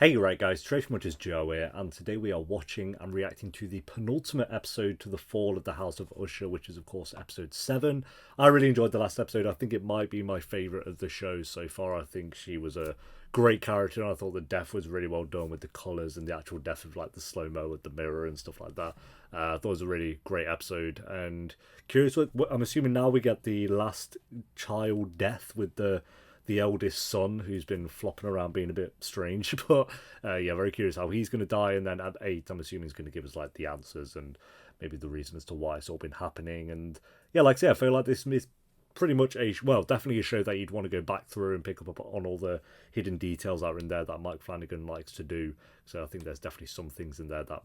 Hey, right guys, TheTrophyMuncher's Joe here, and today we are watching and reacting to the penultimate episode to the fall of the House of Usher, which is of course episode 7. I really enjoyed the last episode. I think it might be my favourite of the show so far. I think she was a great character, and I thought the death was really well done with the colours and the actual death of like the slow-mo with the mirror and stuff like that. I thought it was a really great episode, and curious what I'm assuming now we get the last child death with the eldest son, who's been flopping around being a bit strange. But yeah, very curious how he's going to die. And then at 8, I'm assuming he's going to give us like the answers and maybe the reason as to why it's all been happening. And yeah, like I say, I feel like this is pretty much definitely a show that you'd want to go back through and pick up on all the hidden details that are in there that Mike Flanagan likes to do. So I think there's definitely some things in there that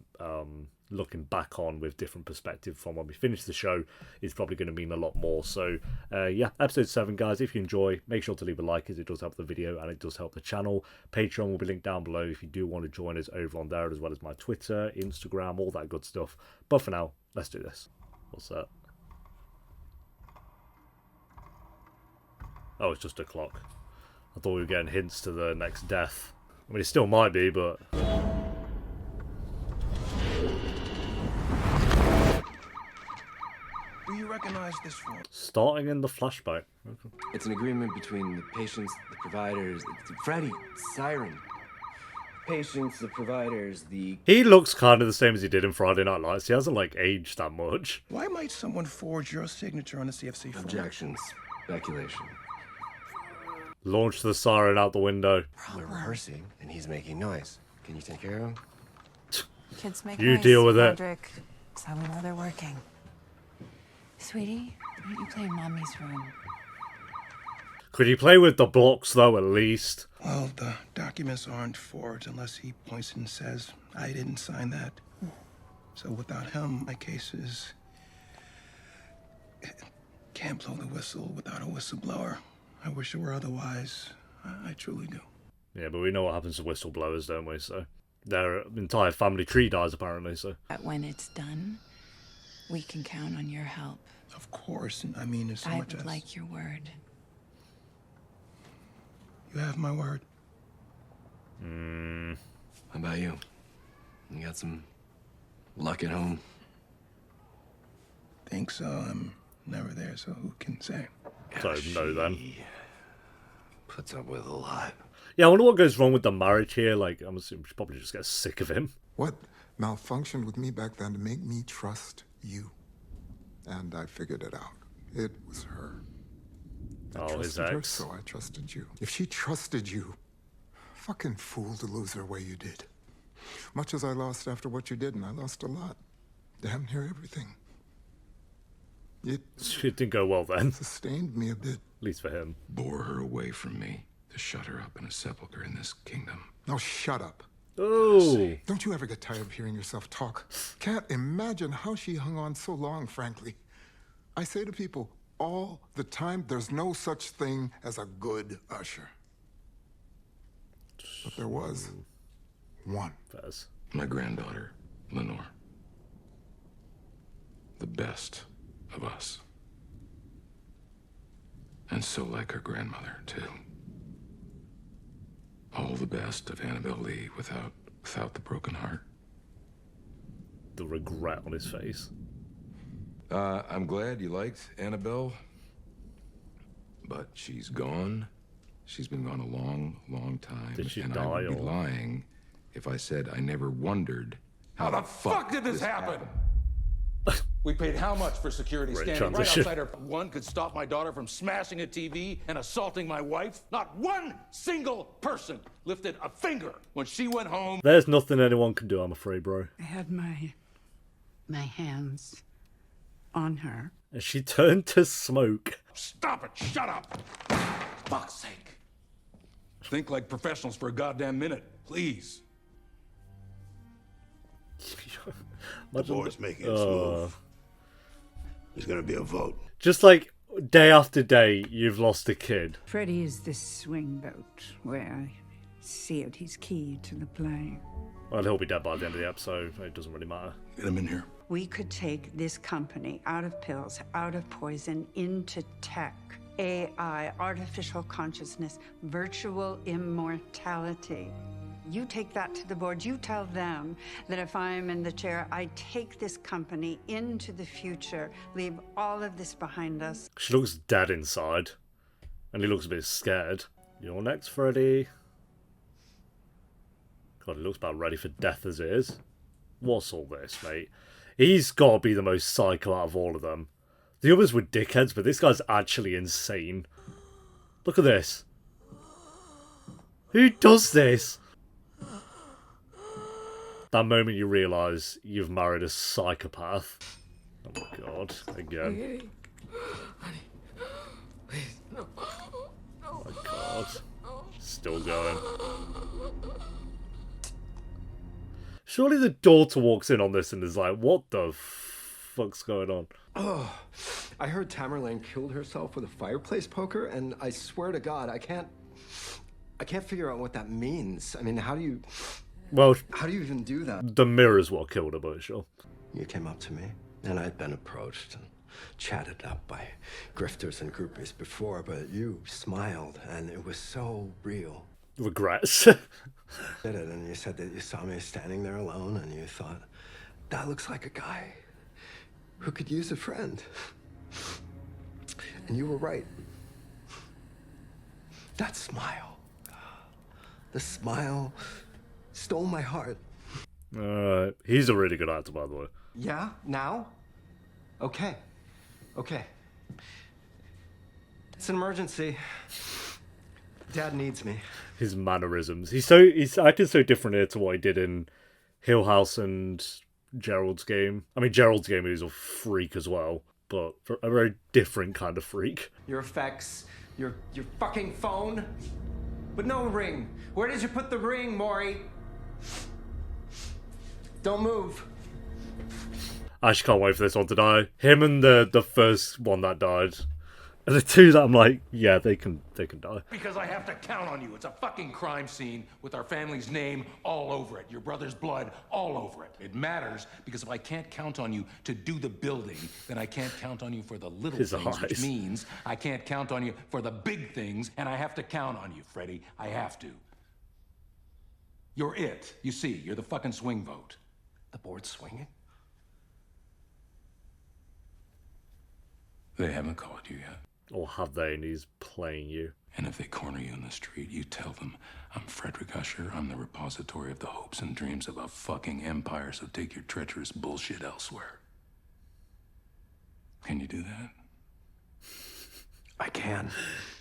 looking back on with different perspective from when we finish the show is probably going to mean a lot more. So yeah, episode 7, guys, if you enjoy, make sure to leave a like, as it does help the video and it does help the channel. Patreon will be linked down below if you do want to join us over on there, as well as my Twitter, Instagram, all that good stuff. But for now, let's do this. What's that? Oh, it's just a clock. I thought we were getting hints to the next death. I mean, it still might be, but... Do you recognize this form? Starting in the flashback. Okay. It's an agreement between the patients, the providers, Freddy, Siren. Patients, the providers, the... He looks kind of the same as he did in Friday Night Lights. He hasn't, like, aged that much. Why might someone forge your signature on a CFC form? Objections. Speculation. Launch the siren out the window. We're rehearsing, and he's making noise. Can you take care of him? Kids make You noise, deal with it. Roderick. That's how we know they're working. Sweetie, why don't you play in Mommy's room? Could he play with the blocks, though, at least? Well, the documents aren't forged unless he points and says, I didn't sign that. So without him, my case is... Can't blow the whistle without a whistleblower. I wish it were otherwise. I truly do. Yeah, but we know what happens to whistleblowers, don't we? So their entire family tree dies, apparently, so... But when it's done, we can count on your help. Of course, and I mean as I much would as... like your word. You have my word. How about you? You got some luck at home? Think so. I'm never there, so who can say? So, no, then. She puts up with a lot. Yeah, I wonder what goes wrong with the marriage here. Like, I'm assuming she probably just gets sick of him. What malfunctioned with me back then to make me trust you? And I figured it out. It was her. I Oh, his trusted her, ex. so I trusted you. If she trusted you, fucking fool to lose her way you did. Much as I lost after what you did, and I lost a lot. Damn near everything. It It didn't go well then, sustained me a bit. at least for him. Bore her away from me to shut her up in a sepulcher in this kingdom. Now shut up. Oh, Don't you ever get tired of hearing yourself talk? Can't imagine how she hung on so long, frankly. I say to people all the time, there's no such thing as a good usher. But there was one. Fez. My granddaughter, Lenore. The best of us. And so like her grandmother, too. All the best of Annabelle Lee without the broken heart. The regret on his face. I'm glad you liked Annabelle, but she's gone. She's been gone a long, long time. Did she and die I would be or- lying if I said I never wondered How the fuck did this happen? We paid how much for security Great standing right transition. outside our... One could stop my daughter from smashing a TV and assaulting my wife. Not one single person lifted a finger when she went home. There's nothing anyone can do, I'm afraid, bro. I had my hands on her. And she turned to smoke. Stop it! Shut up! Fuck's sake. Think like professionals for a goddamn minute, please. The board's making its move. There's gonna be a vote. Just like day after day, you've lost a kid. Freddie is this swing vote where I see it. He's key to the play. Well, he'll be dead by the end of the episode. It doesn't really matter. Get him in here. We could take this company out of pills, out of poison, into tech. AI, artificial consciousness, virtual immortality. You take that to the board. You tell them that if I'm in the chair, I take this company into the future, leave all of this behind us. She looks dead inside. And he looks a bit scared. You're next, Freddy. God, he looks about ready for death as it is. What's all this, mate? He's got to be the most psycho out of all of them. The others were dickheads, but this guy's actually insane. Look at this. Who does this? That moment you realise you've married a psychopath. Oh my god, again. Oh my god. Still going. Surely the daughter walks in on this and is like, what the fuck's going on? Oh, I heard Tamerlane killed herself with a fireplace poker, and I swear to God, I can't figure out what that means. I mean, how do you even do that? The mirror's what killed her, but sure. You came up to me, and I'd been approached and chatted up by grifters and groupies before, but you smiled, and it was so real. Regrets. Did it, and you said that you saw me standing there alone, and you thought, that looks like a guy who could use a friend. And you were right. That smile, the smile stole my heart. He's a really good actor, by the way. Yeah? Now? Okay. It's an emergency. Dad needs me. His mannerisms. He's acting so different here to what he did in Hill House and Gerald's Game. I mean, Gerald's Game is a freak as well, but a very different kind of freak. Your effects, your fucking phone, but no ring. Where did you put the ring, Maury? Don't move. I actually can't wait for this one to die. Him and the first one that died. And the two that I'm like, yeah, they can die. Because I have to count on you. It's a fucking crime scene with our family's name all over it. Your brother's blood all over it. It matters because if I can't count on you to do the building, then I can't count on you for the little things, which means I can't count on you for the big things, and I have to count on you, Freddy. I have to. You're it. You see, you're the fucking swing vote. The board's swinging? They haven't called you yet. Or have they, and he's playing you. And if they corner you in the street, you tell them, I'm Frederick Usher, I'm the repository of the hopes and dreams of a fucking empire, so take your treacherous bullshit elsewhere. Can you do that? I can.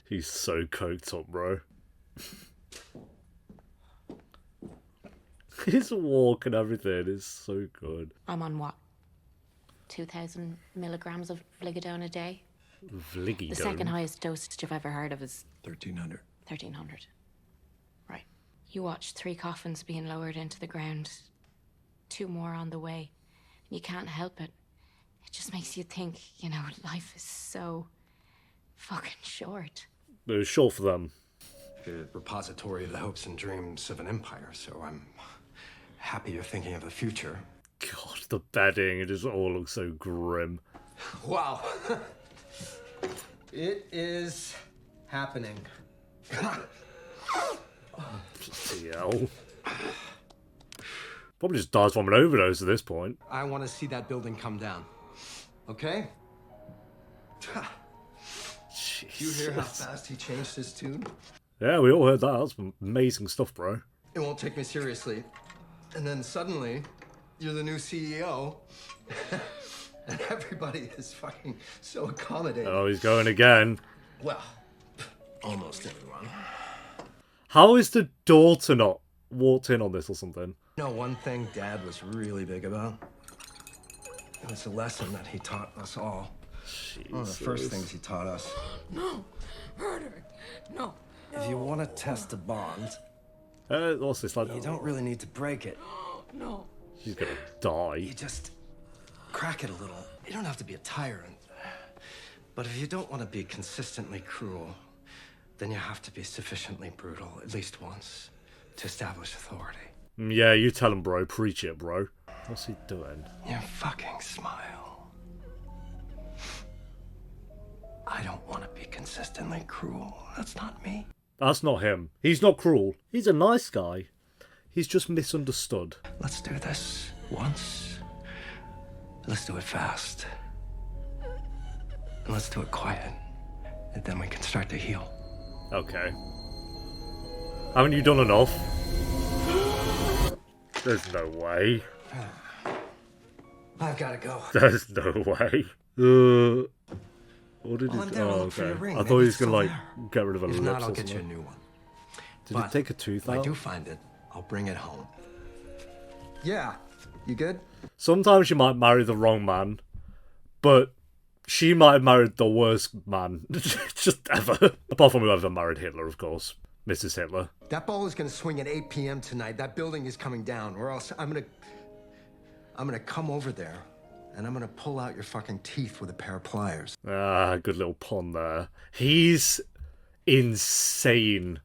He's so coked up, bro. His walk and everything is so good. I'm on what? 2,000 milligrams of Vligodone a day? Vligodone? The second highest dosage I've ever heard of is 1,300. 1,300. Right. You watch 3 coffins being lowered into the ground, 2 more on the way, and you can't help it. It just makes you think, you know, life is so fucking short. It was short for them. The repository of the hopes and dreams of an empire, so I'm happy you're thinking of the future. God, the bedding, it just all looks so grim. Wow. It is happening. Bloody hell. Probably just dies from an overdose at this point. I want to see that building come down. Okay? Jesus. You hear how fast he changed his tune? Yeah, we all heard that. That's some amazing stuff, bro. It won't take me seriously. And then suddenly, you're the new CEO. And everybody is fucking so accommodating. Oh, he's going again. Well, almost everyone. How is the daughter not walked in on this or something? You know, one thing Dad was really big about? It was a lesson that he taught us all. Jesus. One of the first things he taught us. No, Roderick, no. If you want to test a bond, what's this like? You don't really need to break it. No. She's gonna die. You just crack it a little. You don't have to be a tyrant. But if you don't want to be consistently cruel, then you have to be sufficiently brutal, at least once, to establish authority. Yeah, you tell him, bro. Preach it, bro. What's he doing? Your fucking smile. I don't want to be consistently cruel. That's not me. That's not him. He's not cruel. He's a nice guy. He's just misunderstood. Let's do this once. Let's do it fast. And let's do it quiet. And then we can start to heal. Okay. Haven't you done enough? There's no way. I've got to go. There's no way. What did he do? Oh, okay. I thought he was going to, like, get rid of a If lips not, I'll or get you a something. new one. Did he take a tooth If I out? do find it, I'll bring it home. Yeah. You good? Sometimes you might marry the wrong man, but she might have married the worst man just ever. Apart from whoever married Hitler, of course. Mrs. Hitler. That ball is going to swing at 8 p.m. tonight. That building is coming down, or else I'm gonna come over there, and I'm gonna pull out your fucking teeth with a pair of pliers. Ah, good little pun there. He's insane.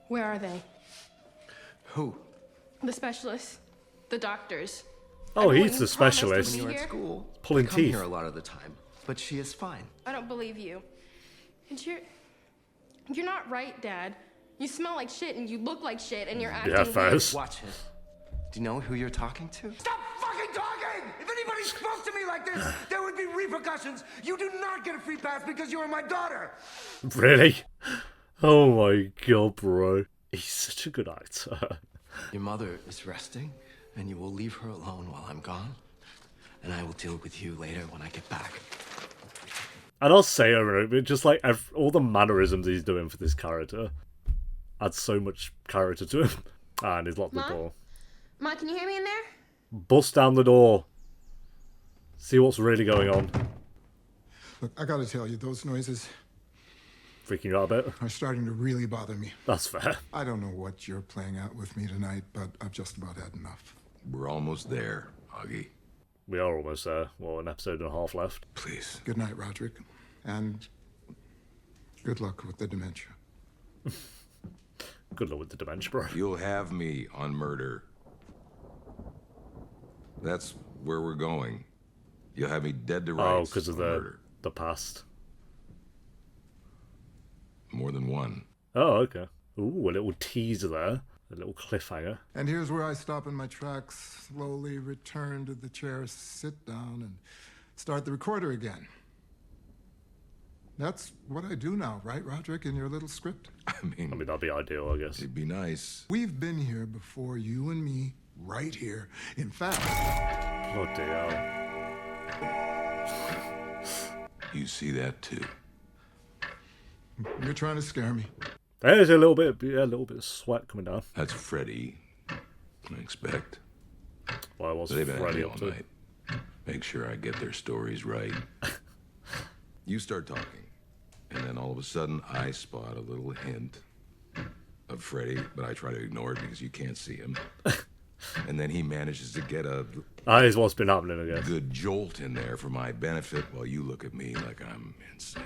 Where are they? Who? The specialists. The doctors. Oh, Everyone he's you the promised specialist. would be When you're here? at school, Pulling I come teeth. here a lot of the time, but she is fine. I don't believe you. And you're not right, Dad. You smell like shit and you look like shit and you're acting weird. first. Watch it. Do you know who you're talking to? Stop fucking talking! If anybody spoke to me like this, there would be repercussions. You do not get a free pass because you are my daughter. Really? Oh my god, bro. He's such a good actor. Your mother is resting, and you will leave her alone while I'm gone, and I will deal with you later when I get back. And I'll say over and over, just like all the mannerisms he's doing for this character adds so much character to him. And he's locked the Mom? door. Ma, can you hear me in there? Bust down the door. See what's really going on. Look, I gotta tell you, those noises Freaking you out a bit. are starting to really bother me. That's fair. I don't know what you're playing out with me tonight, but I've just about had enough. We're almost there, Augie. We are almost there. Well, an episode and a half left. Please. Good night, Roderick. And good luck with the dementia. Good luck with the dementia, bro. You'll have me on murder. That's where we're going. You'll have me dead to Oh, rights. because of on murder. the past. More than one. Oh, okay. Ooh, a little teaser there. A little cliffhanger. And here's where I stop in my tracks, slowly return to the chair, sit down, and start the recorder again. That's what I do now, right, Roderick, in your little script? I mean, that'd be ideal, I guess. It'd be nice. We've been here before, you and me, right here. In fact... Bloody hell. You see that too. You're trying to scare me. There's a little bit of sweat coming down. That's Freddy, I expect. Why was They've been at Freddy me up all to? night. Make sure I get their stories right. You start talking, and then all of a sudden I spot a little hint of Freddy, but I try to ignore it because you can't see him. And then he manages to get a That is what's been happening, I guess. good jolt in there for my benefit while you look at me like I'm insane.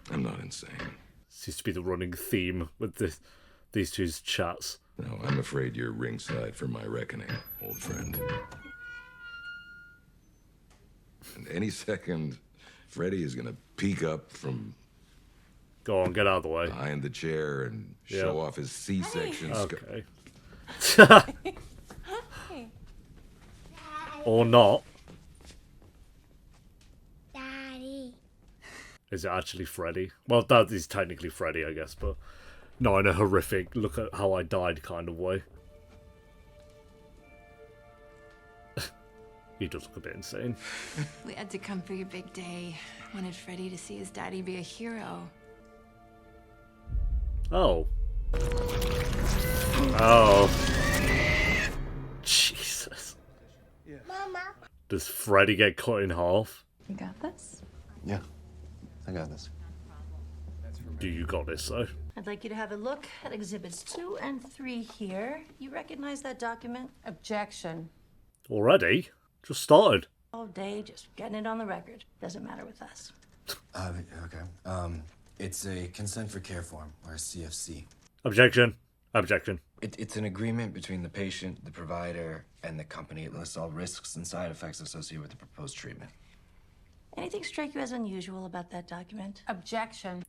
I'm not insane. Seems to be the running theme with these two's chats. No, I'm afraid you're ringside for my reckoning, old friend. And any second, Freddy is gonna peek up from Go on, get out of the way. behind the chair and show off his C-section. Okay. Or not. Daddy. Is it actually Freddy? Well, that is technically Freddy, I guess, but not in a horrific look at how I died kind of way. He does look a bit insane. We had to come for your big day. Wanted Freddy to see his daddy be a hero. Oh. Oh. Jesus. Mama. Does Freddy get cut in half? You got this? Yeah, I got this. Do you got this, though? I'd like you to have a look at exhibits 2 and 3 here. You recognize that document? Objection. Already? Just started. All day, just getting it on the record. Doesn't matter with us. Okay. It's a consent for care form, or a CFC. Objection. Objection. It's an agreement between the patient, the provider, and the company. It lists all risks and side effects associated with the proposed treatment. Anything strike you as unusual about that document? Objection.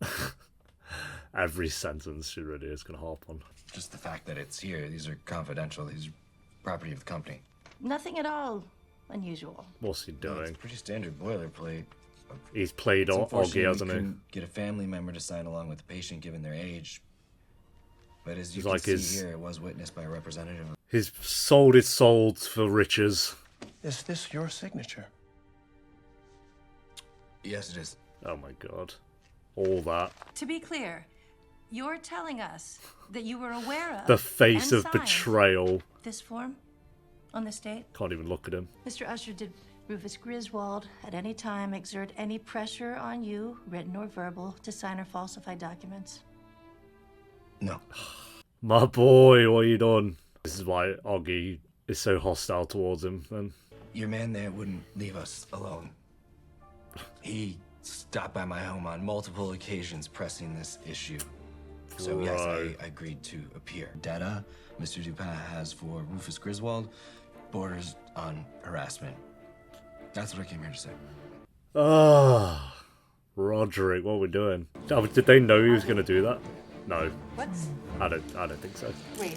Every sentence she really is going to harp on. Just the fact that it's here, these are confidential, these are property of the company. Nothing at all unusual. What's he No, doing? it's pretty standard boilerplate. He's played It's Oggy, unfortunate we hasn't he? couldn't get a family member to sign along with the patient given their age. But as you It's can like see his- here, it was witnessed by a representative. His soul is sold for riches. Is this your signature? Yes, it is. Oh my god. All that. To be clear, you're telling us that you were aware of The face and of signed betrayal. this form on this date? Can't even look at him. Mr. Usher, did Rufus Griswold at any time exert any pressure on you, written or verbal, to sign or falsify documents? No. My boy, what you done? This is why Oggy is so hostile towards him. And Your man there wouldn't leave us alone. He stopped by my home on multiple occasions pressing this issue. So yes, I agreed to appear. Data Mr. Dupin has for Rufus Griswold borders on harassment. That's what I came here to say. ah, Roderick, what are we doing? Oh, did they know he was going to do that? No, What's... I don't think so. Wait.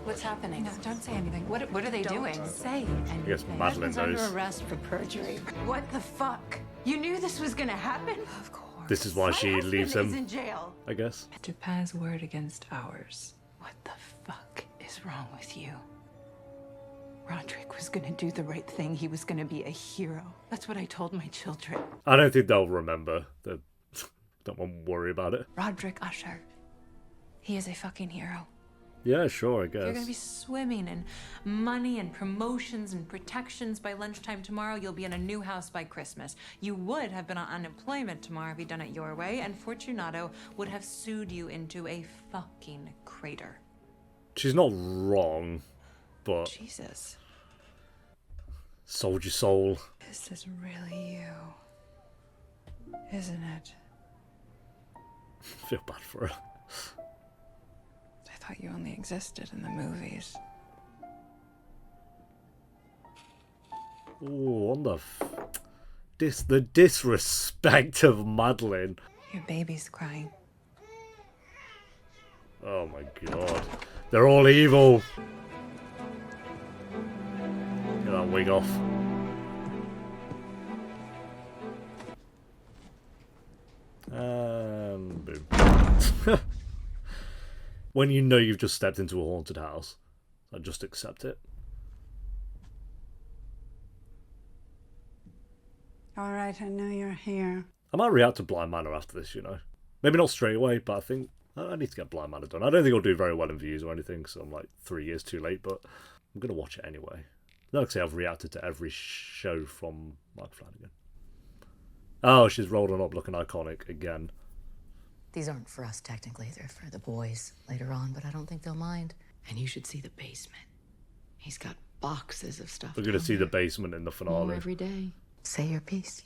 What's happening? No, don't say anything. What are they doing? Say I guess anything. Madeline Husband's under knows. arrest for perjury. What the fuck? You knew this was gonna happen? Of course. This is why she leaves Is him, in jail. I guess. Dupin's word against ours. What the fuck is wrong with you? Roderick was gonna do the right thing. He was gonna be a hero. That's what I told my children. I don't think they'll remember. Don't worry about it. Roderick Usher. He is a fucking hero. Yeah, sure, I guess. You're gonna be swimming in money and promotions and protections by lunchtime tomorrow. You'll be in a new house by Christmas. You would have been on unemployment tomorrow if you'd done it your way, and Fortunato would have sued you into a fucking crater. She's not wrong, but Jesus. sold your soul. This is really you. Isn't it? Feel bad for her. I thought you only existed in the movies. Oh, on the disrespect of Madeline. Your baby's crying. Oh my god. They're all evil. Get that wig off. And boom. When you know you've just stepped into a haunted house, I just accept it. All right, I know you're here. I might react to Blind Manor after this, you know. Maybe not straight away, but I think I need to get Blind Manor done. I don't think it'll do very well in views or anything, so I'm like 3 years too late, but I'm going to watch it anyway. Like I say, I've reacted to every show from Mike Flanagan. Oh, she's rolling up looking iconic again. These aren't for us, technically. They're for the boys later on, but I don't think they'll mind. And you should see the basement. He's got boxes of stuff. We're going to see the basement in the finale. More every day. Say your piece.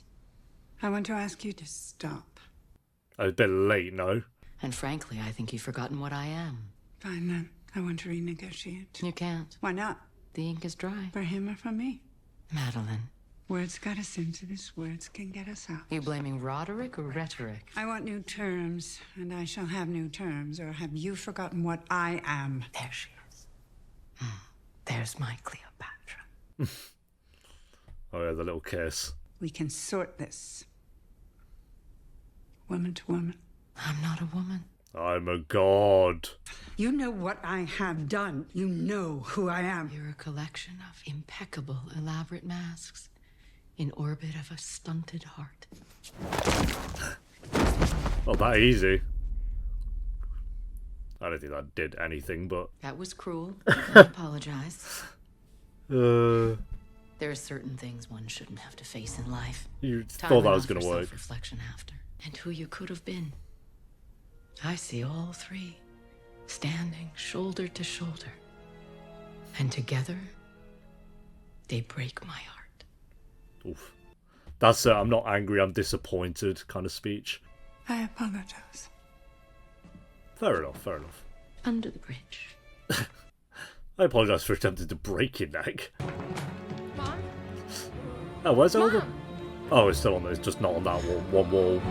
I want to ask you to stop. I was a bit late, no? And frankly, I think you've forgotten what I am. Fine then. I want to renegotiate. You can't. Why not? The ink is dry. For him or for me? Madeline. Words got us into this. Words can get us out. You blaming Roderick or rhetoric? I want new terms, and I shall have new terms. Or have you forgotten what I am? There she is. There's my Cleopatra. Oh yeah, the little kiss. We can sort this. Woman to woman. I'm not a woman. I'm a god. You know what I have done. You know who I am. You're a collection of impeccable, elaborate masks in orbit of a stunted heart. Not that easy. I don't think that did anything, but... That was cruel. I apologize. There are certain things one shouldn't have to face in life. You Time thought that enough was going for to work. Self-reflection after, and who you could have been. I see all three, standing shoulder to shoulder, and together, they break my heart. Oof. That's I'm not angry, I'm disappointed kind of speech. I apologize. Fair enough, fair enough. Under the bridge. I apologise for attempting to break your neck. Mom? Oh, where's all the... Mom! Oh, it's still on there, it's just not on that one wall.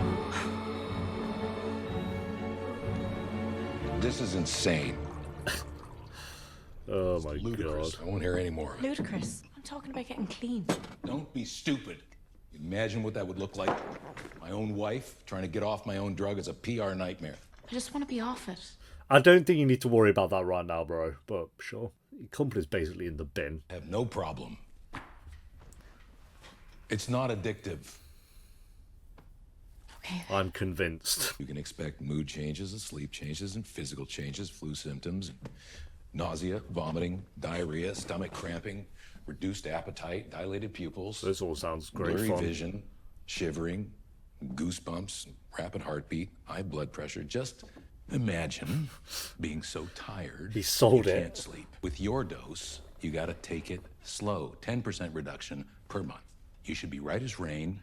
This is insane. Oh my Ludicrous. god. I won't hear any more of it. Ludicrous. I'm talking about getting clean. Don't be stupid. Imagine what that would look like. My own wife trying to get off my own drug is a PR nightmare. I just want to be off it. I don't think you need to worry about that right now, bro. But sure. Your company's basically in the bin. I have no problem. It's not addictive. Okay. I'm convinced. You can expect mood changes and sleep changes and physical changes, flu symptoms, nausea, vomiting, diarrhea, stomach cramping, reduced appetite, dilated pupils. This all sounds great blurry fun. vision, shivering, goosebumps, rapid heartbeat, high blood pressure. Just imagine being so tired He sold you it. can't sleep. With your dose, you got to take it slow. 10% reduction per month. You should be right as rain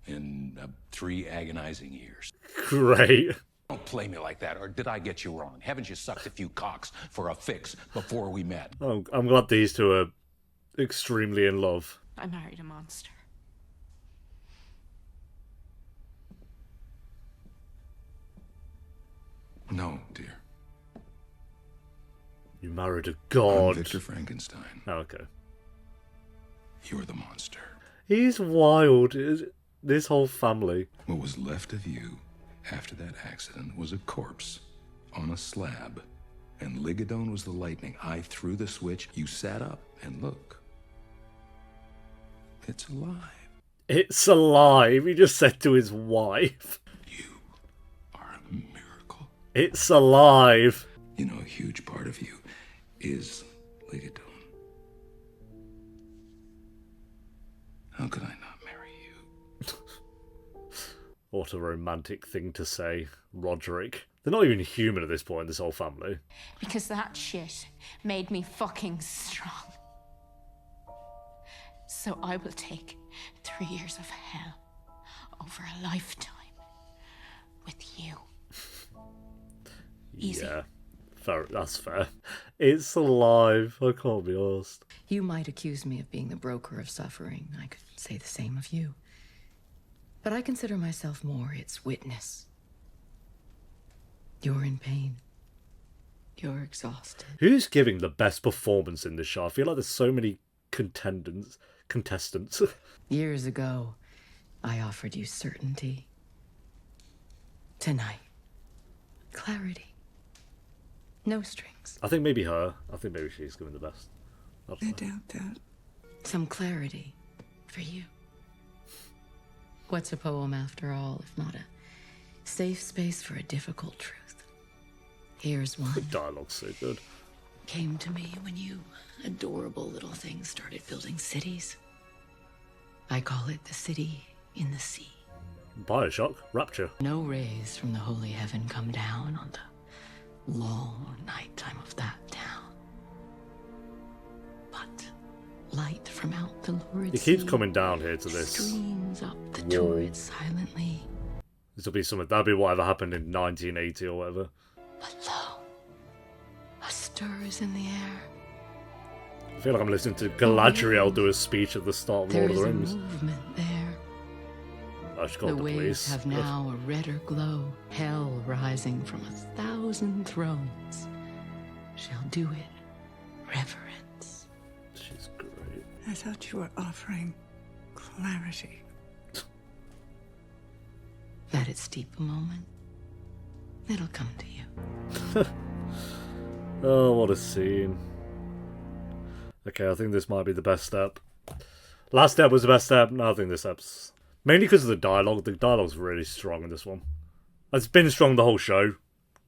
in 3 agonizing years. Great. Don't play me like that, or did I get you wrong? Haven't you sucked a few cocks for a fix before we met? I'm glad these two are extremely in love. I married a monster. No, dear. You married a god. I'm Victor Frankenstein. Oh, okay. You're the monster. He's wild. This whole family. What was left of you after that accident was a corpse on a slab. And Ligadone was the lightning. I threw the switch, you sat up, and look. It's alive. It's alive, he just said to his wife. You are a miracle. It's alive. You know, a huge part of you is Ligadone. How could I not marry you? What a romantic thing to say, Roderick. They're not even human at this point, this whole family. Because that shit made me fucking strong. So I will take 3 years of hell over a lifetime with you. Easy. Yeah, fair, that's fair. It's alive. I can't be arsed. You might accuse me of being the broker of suffering. I could say the same of you. But I consider myself more its witness. You're in pain. You're exhausted. Who's giving the best performance in this show? I feel like there's so many contestants. Years ago, I offered you certainty. Tonight, clarity. No strings. I think maybe her. I think maybe she's giving the best. I doubt that. Some clarity for you. What's a poem after all, if not a safe space for a difficult truth? Here's one. The dialogue's so good. Came to me when you adorable little things started building cities. I call it the city in the sea. Bioshock, Rapture. No rays from the holy heaven come down on the long nighttime of that town. But light from out the lurid He keeps sea coming down here to this streams up the wall. torrent silently. This will be something. That'll be whatever happened in 1980 or whatever. But lo, a stir is in the air. I feel like I'm listening to Galadriel do a speech at the start of There Lord of is the a Rings. movement there. I should The call the waves police. have now a redder glow. Hell rising from 1,000 thrones shall do it reverence. She's great. I thought you were offering clarity. That its deep moment, it'll come to you. Oh, what a scene. Okay, I think this might be the best step. Last step was the best step. No, I think this step's... Mainly because of the dialogue. The dialogue's really strong in this one. It's been strong the whole show.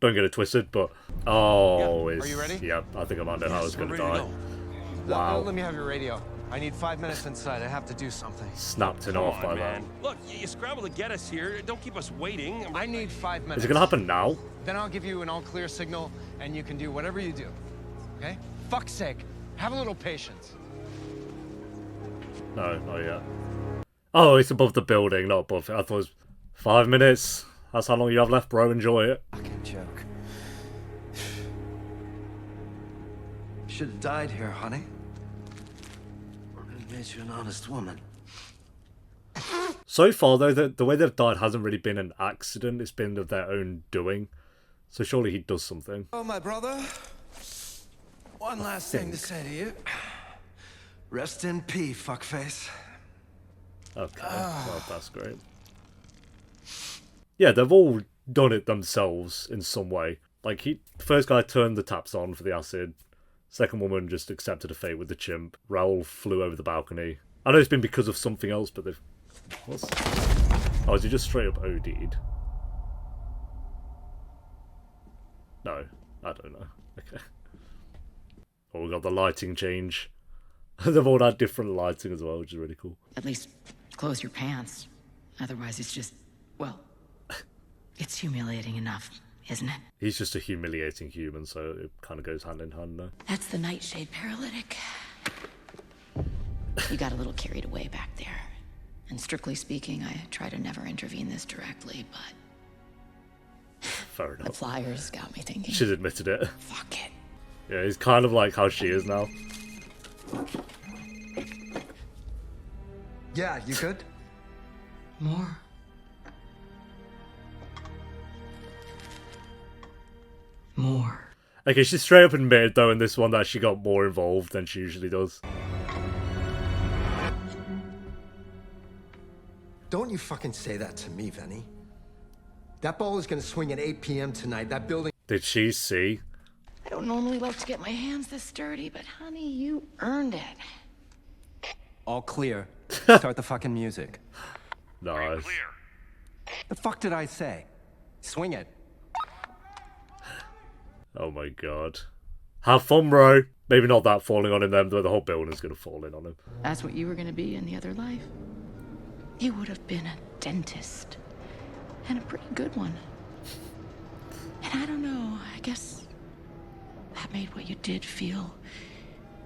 Don't get it twisted, but... Oh, Yeah. it's... Are you ready? Yep, I think I might know how it's going to we're ready die. to go. Wow. Let me have your radio. I need 5 minutes inside. I have to do something. Snapped it off by that. Look, you scrambled to get us here. Don't keep us waiting. I need 5 minutes. Is it going to happen now? Then I'll give you an all-clear signal, and you can do whatever you do. Okay? Fuck's sake. Have a little patience. No, not yet. Oh, it's above the building, not above it. I thought it was 5 minutes. That's how long you have left, bro. Enjoy it. Fucking joke. Should have died here, honey. It made you an honest woman. So far, though, the way they've died hasn't really been an accident. It's been of their own doing. So surely he does something. Oh, my brother. One last thing to say to you. Rest in peace, fuckface. Okay, well, that's great. Yeah, they've all done it themselves in some way. Like, the first guy turned the taps on for the acid. Second woman just accepted a fate with the chimp. Raoul flew over the balcony. I know it's been because of something else, but they've... What's... Oh, is he just straight up OD'd? No, I don't know. Okay. Oh, we got the lighting change. They've all had different lighting as well, which is really cool. At least close your pants. Otherwise it's just, well, it's humiliating enough, isn't it? He's just a humiliating human, so it kind of goes hand in hand now. That's the nightshade paralytic. You got a little carried away back there. And strictly speaking, I try to never intervene this directly, but... Fair enough. The flyers got me thinking. She's admitted it. Fuck it. Yeah, he's kind of like how she is now. Yeah, you good? More. More. Okay, she's straight up admitted, though, in this one that she got more involved than she usually does. Don't you fucking say that to me, Venny. That ball is gonna swing at 8 p.m. tonight. That building... Did she see? I don't normally like to get my hands this dirty, but honey, you earned it. All clear. Start the fucking music. Nice. The fuck did I say? Swing it. Oh my god. Have fun, bro. Maybe not that falling on him then, but the whole building's gonna fall in on him. That's what you were gonna be in the other life. You would have been a dentist. And a pretty good one. And I don't know, I guess that made what you did feel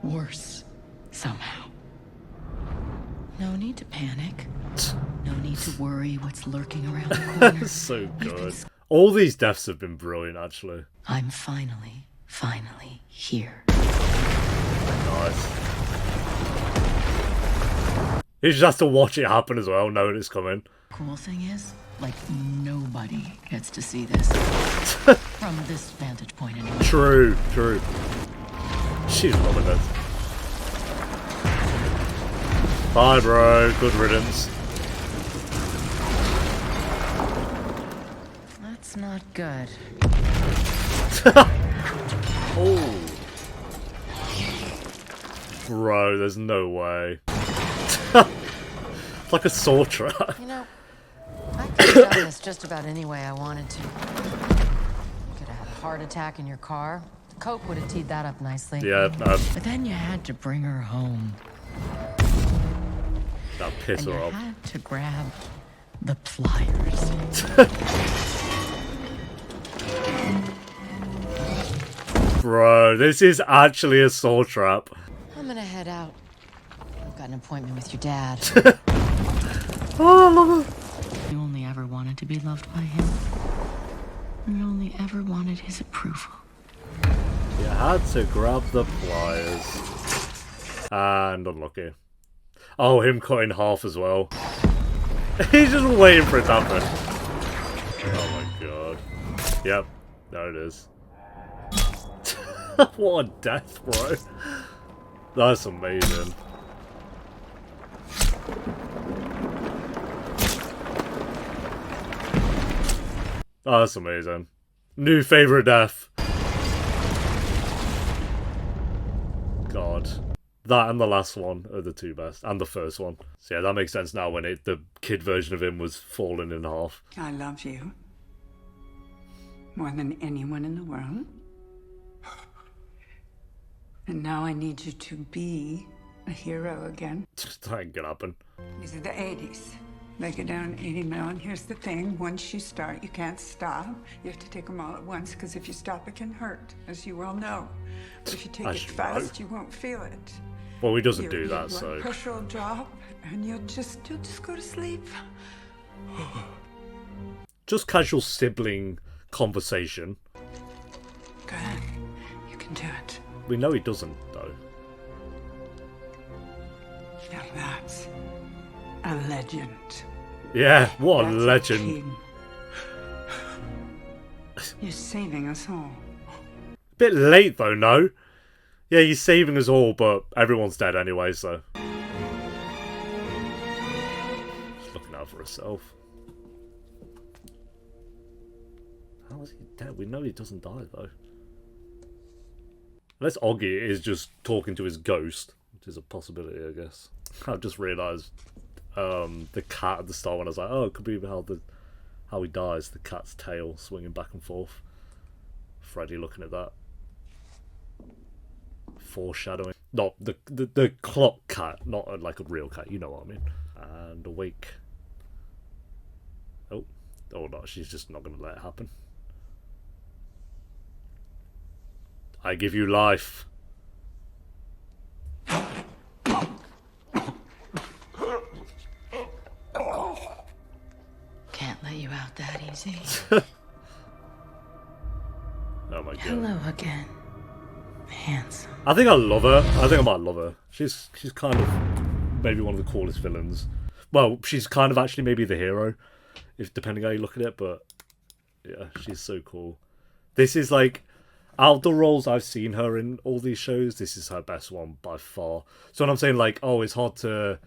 worse somehow. No need to panic. No need to worry what's lurking around the corner. So good. All these deaths have been brilliant, actually. I'm finally here. Nice. He just has to watch it happen as well, knowing it's coming. Cool thing is, like, nobody gets to see this from this vantage point anyway. True. She's loving it. Bye, bro. Good riddance. That's not good. Oh. Bro, there's no way. It's like a saw trap. You know, I could have done this just about any way I wanted to. Could have had a heart attack in your car. The Coke would have teed that up nicely. Yeah, But then you had to bring her home. That piss And her you off. had to grab the pliers. Bro, this is actually a saw trap. I'm gonna head out. I've got an appointment with your dad. Oh, I love it. You only ever wanted to be loved by him. You only ever wanted his approval. You had to grab the pliers. And unlucky. Oh, him cut in half as well. He's just waiting for it to happen. Oh my god. Yep, there it is. What a death, bro. That's amazing. Oh, that's amazing. New favourite death. God. That and the last one are the two best. And the first one. So yeah, that makes sense now when the kid version of him was falling in half. I love you. More than anyone in the world. And now I need you to be a hero again. That ain't gonna happen. These are the 80s. They go down 80 mile, and here's the thing. Once you start, you can't stop. You have to take them all at once, because if you stop, it can hurt, as you well know. But if you take As it you fast, you won't feel it. Well, he doesn't Your do that, blood so... pressure will drop, and you'll just go to sleep. Just casual sibling conversation. Good. You can do it. We know he doesn't, though. Now that's a legend. Yeah, what a That's legend. king. You're saving us all. Bit late though, no? Yeah, he's saving us all, but everyone's dead anyway, so. Just looking out for herself. How is he dead? We know he doesn't die though. Unless Oggy is just talking to his ghost, which is a possibility, I guess. I've just realised the cat at the start when I was like, oh, it could be how he dies, the cat's tail swinging back and forth. Freddy looking at that. Foreshadowing. Not the clock cat, not like a real cat, you know what I mean. And awake. Oh no, she's just not going to let it happen. I give you life. Can't let you out that easy. Oh my god. Hello again. Handsome. I think I love her. I think I might love her. She's kind of maybe one of the coolest villains. Well, she's kind of actually maybe the hero, if depending how you look at it, but yeah, she's so cool. This is like, out of the roles I've seen her in all these shows, this is her best one by far. So when I'm saying like, oh, it's hard to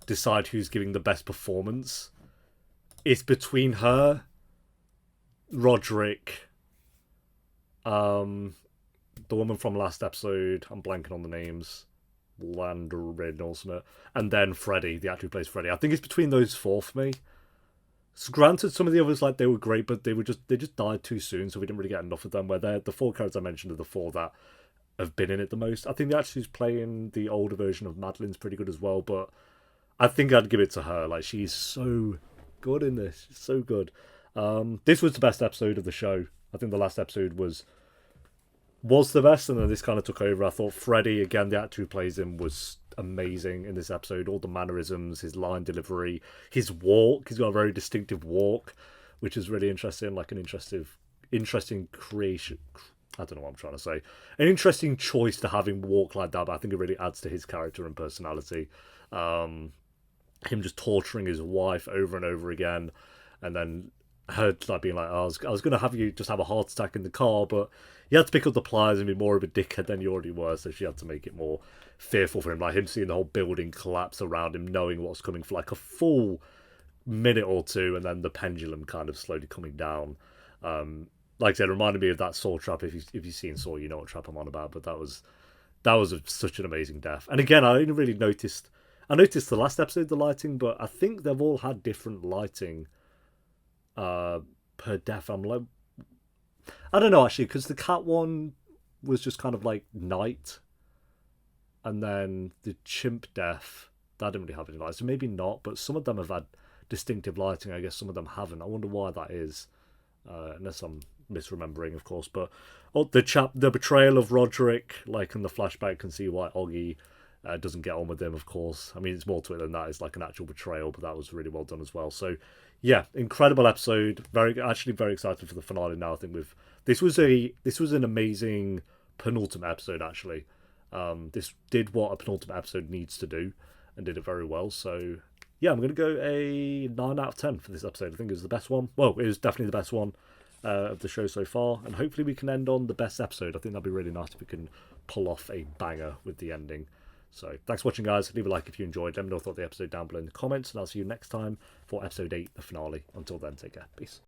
decide who's giving the best performance, it's between her, Roderick, the woman from last episode, I'm blanking on the names, Red or something, and then Freddy, the actor who plays Freddy. I think it's between those four for me. So granted, some of the others, like, they were great, but they just died too soon, so we didn't really get enough of them. Where the four characters I mentioned are the four that have been in it the most. I think the actress who's playing the older version of Madeline's pretty good as well, but I think I'd give it to her. Like, she's so good in this. She's so good. This was the best episode of the show. I think the last episode was the best, and then this kind of took over. I thought Freddy, again, the actor who plays him, was amazing in this episode. All the mannerisms, his line delivery, his walk. He's got a very distinctive walk, which is really interesting. Like an interesting creation. I don't know what I'm trying to say. An interesting choice to have him walk like that, but I think it really adds to his character and personality. Him just torturing his wife over and over again, and then her like being like, oh, I was going to have you just have a heart attack in the car, but you had to pick up the pliers and be more of a dickhead than you already were, so she had to make it more fearful for him. Like him seeing the whole building collapse around him, knowing what's coming for like a full minute or two, and then the pendulum kind of slowly coming down. Like I said, it reminded me of that Saw trap. If you've seen Saw, you know what trap I'm on about, but that was such an amazing death. And again, I only really noticed the last episode, the lighting, but I think they've all had different lighting per death. I'm like, I don't know actually, because the cat one was just kind of like night, and then the chimp death, that didn't really have any light, so maybe not, but some of them have had distinctive lighting. I guess some of them haven't. I wonder why that is, unless I'm misremembering, of course. But the betrayal of Roderick, like in the flashback, can see why Oggy doesn't get on with him, of course. I mean, it's more to it than that. It's like an actual betrayal, but that was really well done as well. So yeah, incredible episode. Very excited for the finale now. I think this was an amazing penultimate episode actually. This did what a penultimate episode needs to do and did it very well. So yeah, I'm going to go a 9 out of 10 for this episode. I think it was the best one. Well, it was definitely the best one of the show so far, and hopefully we can end on the best episode. I think that'd be really nice if we can pull off a banger with the ending. So thanks for watching, guys. Leave a like if you enjoyed. Let me know what you thought of the episode down below in the comments, and I'll see you next time for episode 8, the finale. Until then, take care. Peace.